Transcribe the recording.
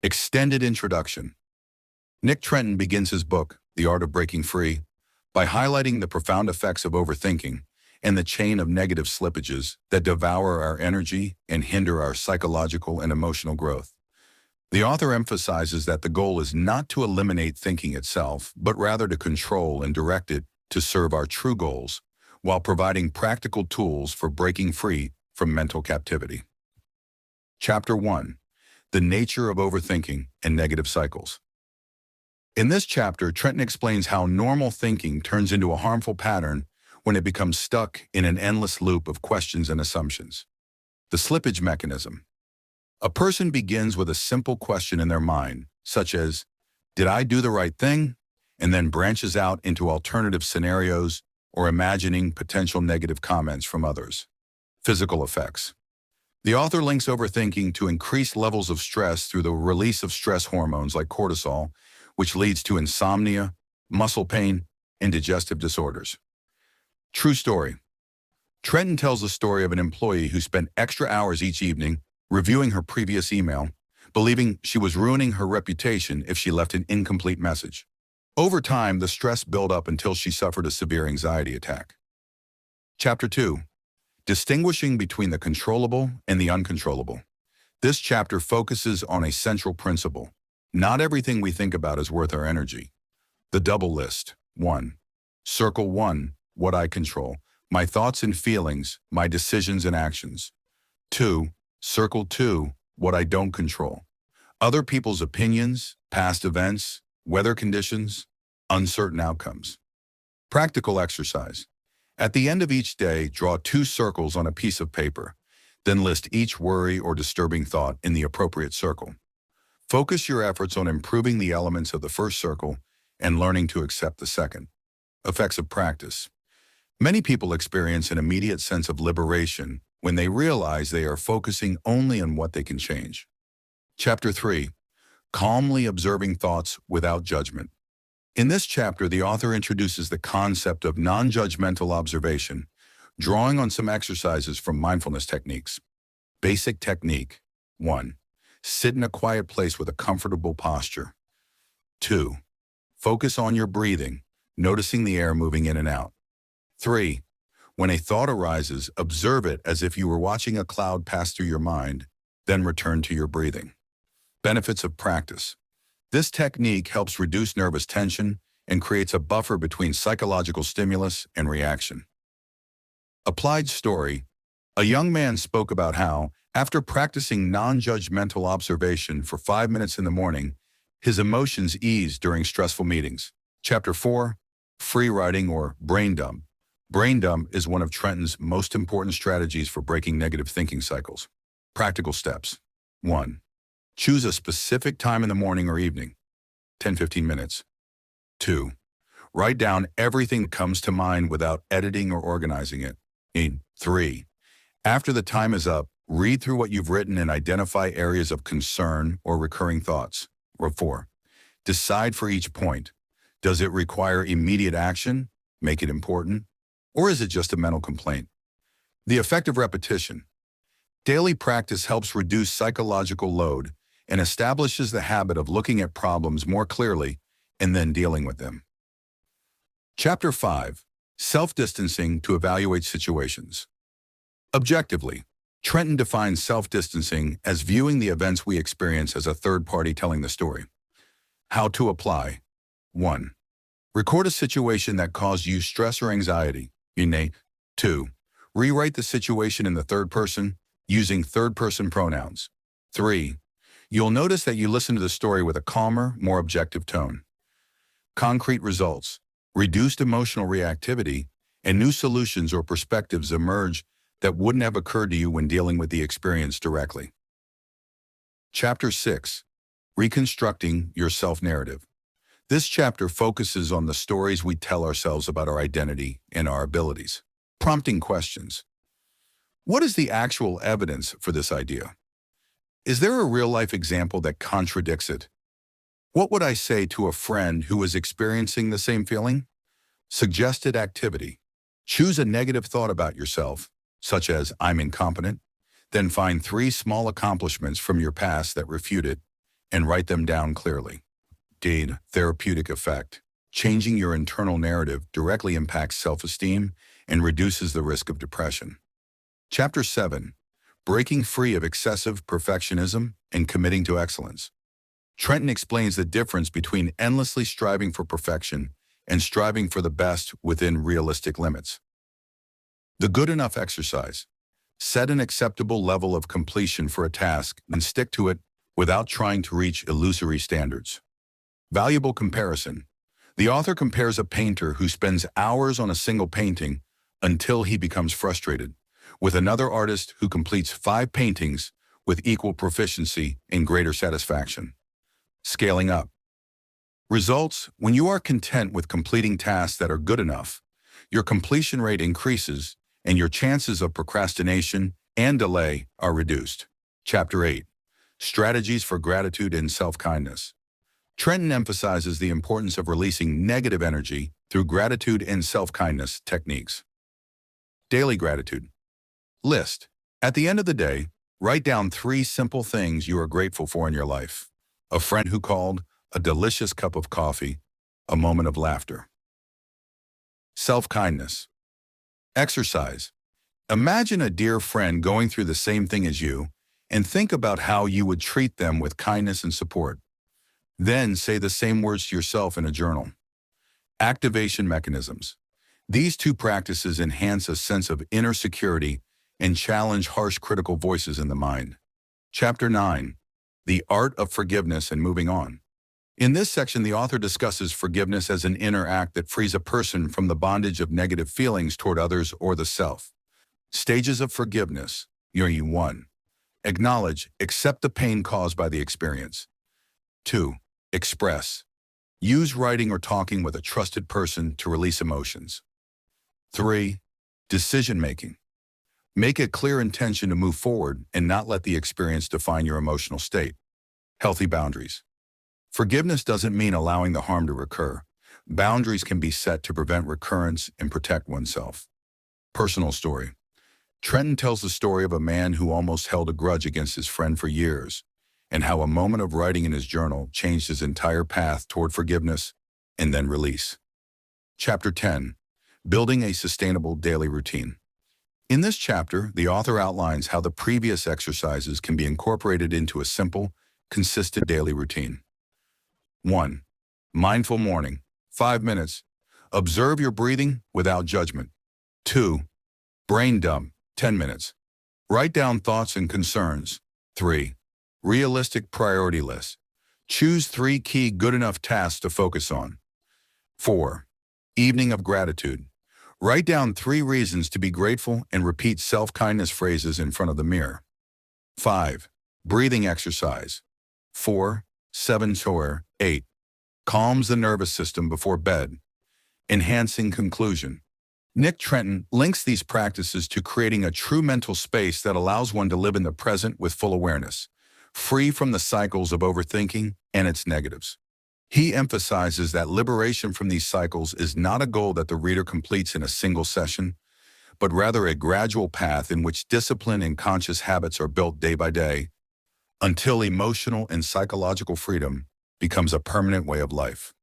Extended introduction. Nick Trenton begins his book, The Art of Breaking Free, by highlighting the profound effects of overthinking and the chain of negative slippages that devour our energy and hinder our psychological and emotional growth. The author emphasizes that the goal is not to eliminate thinking itself, but rather to control and direct it to serve our true goals, while providing practical tools for breaking free from mental captivity. Chapter 1. The Nature of Overthinking and Negative Cycles. In this chapter, Trenton explains how normal thinking turns into a harmful pattern when it becomes stuck in an endless loop of questions and assumptions. The slippage mechanism. A person begins with a simple question in their mind, such as, "Did I do the right thing?" and then branches out into alternative scenarios or imagining potential negative comments from others. Physical effects. The author links overthinking to increased levels of stress through the release of stress hormones like cortisol, which leads to insomnia, muscle pain, and digestive disorders. True story. Trenton tells the story of an employee who spent extra hours each evening reviewing her previous email, believing she was ruining her reputation if she left an incomplete message. Over time, the stress built up until she suffered a severe anxiety attack. Chapter 2. Distinguishing between the controllable and the uncontrollable. This chapter focuses on a central principle. Not everything we think about is worth our energy. The double list. 1. Circle 1, what I control, my thoughts and feelings, my decisions and actions. 2. Circle 2, what I don't control, other people's opinions, past events, weather conditions, uncertain outcomes. Practical exercise. At the end of each day, draw 2 circles on a piece of paper, then list each worry or disturbing thought in the appropriate circle. Focus your efforts on improving the elements of the first circle and learning to accept the second. Effects of practice. Many people experience an immediate sense of liberation when they realize they are focusing only on what they can change. Chapter 3. Calmly observing thoughts without judgment. In this chapter, the author introduces the concept of non-judgmental observation, drawing on some exercises from mindfulness techniques. Basic technique. 1. Sit in a quiet place with a comfortable posture. 2. Focus on your breathing, noticing the air moving in and out. 3. When a thought arises, observe it as if you were watching a cloud pass through your mind, then return to your breathing. Benefits of practice. This technique helps reduce nervous tension and creates a buffer between psychological stimulus and reaction. Applied story. A young man spoke about how, after practicing non-judgmental observation for 5 minutes in the morning, his emotions eased during stressful meetings. Chapter 4. Free writing or brain dump. Brain dump is one of Trenton's most important strategies for breaking negative thinking cycles. Practical steps. 1. Choose a specific time in the morning or evening, 10-15 minutes. 2. Write down everything that comes to mind without editing or organizing it. 3. After the time is up, read through what you've written and identify areas of concern or recurring thoughts. 4. Decide for each point. Does it require immediate action? Make it important? Or is it just a mental complaint? The effect of repetition. Daily practice helps reduce psychological load and establishes the habit of looking at problems more clearly and then dealing with them. Chapter 5. Self-distancing to evaluate situations. Objectively, Trenton defines self-distancing as viewing the events we experience as a third party telling the story. How to apply. 1. Record a situation that caused you stress or anxiety. 2. Rewrite the situation in the third person using third-person pronouns. 3. You'll notice that you listen to the story with a calmer, more objective tone. Concrete results. Reduced emotional reactivity and new solutions or perspectives emerge that wouldn't have occurred to you when dealing with the experience directly. Chapter 6. Reconstructing your self-narrative. This chapter focuses on the stories we tell ourselves about our identity and our abilities, prompting questions. What is the actual evidence for this idea? Is there a real-life example that contradicts it? What would I say to a friend who is experiencing the same feeling? Suggested activity. Choose a negative thought about yourself, such as, "I'm incompetent." Then find 3 small accomplishments from your past that refute it, and write them down clearly. Therapeutic effect. Changing your internal narrative directly impacts self-esteem and reduces the risk of depression. Chapter 7. Breaking free of excessive perfectionism and committing to excellence. Trenton explains the difference between endlessly striving for perfection and striving for the best within realistic limits. The good enough exercise. Set an acceptable level of completion for a task and stick to it without trying to reach illusory standards. Valuable comparison. The author compares a painter who spends hours on a single painting until he becomes frustrated, with another artist who completes 5 paintings with equal proficiency and greater satisfaction. Scaling up. Results: when you are content with completing tasks that are good enough, your completion rate increases and your chances of procrastination and delay are reduced. Chapter 8. Strategies for gratitude and self-kindness. Trenton emphasizes the importance of releasing negative energy through gratitude and self-kindness techniques. Daily gratitude. List. At the end of the day, write down 3 simple things you are grateful for in your life. A friend who called, a delicious cup of coffee, a moment of laughter. Self-kindness. Exercise. Imagine a dear friend going through the same thing as you, and think about how you would treat them with kindness and support. Then say the same words to yourself in a journal. Activation mechanisms. These 2 practices enhance a sense of inner security and challenge harsh critical voices in the mind. Chapter 9. The art of forgiveness and moving on. In this section, the author discusses forgiveness as an inner act that frees a person from the bondage of negative feelings toward others or the self. Stages of forgiveness. 1. Acknowledge, accept the pain caused by the experience. 2. Express. Use writing or talking with a trusted person to release emotions. 3. Decision-making. Make a clear intention to move forward and not let the experience define your emotional state. Healthy boundaries. Forgiveness doesn't mean allowing the harm to recur. Boundaries can be set to prevent recurrence and protect oneself. Personal story. Trenton tells the story of a man who almost held a grudge against his friend for years, and how a moment of writing in his journal changed his entire path toward forgiveness and then release. Chapter 10. Building a sustainable daily routine. In this chapter, the author outlines how the previous exercises can be incorporated into a simple, consistent daily routine. 1. Mindful morning. 5 minutes. Observe your breathing without judgment. 2. Brain dump. 10 minutes. Write down thoughts and concerns. 3. Realistic priority list. Choose 3 key good enough tasks to focus on. 4. Evening of gratitude. Write down 3 reasons to be grateful and repeat self-kindness phrases in front of the mirror. 5. Breathing exercise. 4. 7. 8. Calms the nervous system before bed. Enhancing conclusion. Nick Trenton links these practices to creating a true mental space that allows one to live in the present with full awareness, free from the cycles of overthinking and its negatives. He emphasizes that liberation from these cycles is not a goal that the reader completes in a single session, but rather a gradual path in which discipline and conscious habits are built day by day, until emotional and psychological freedom becomes a permanent way of life.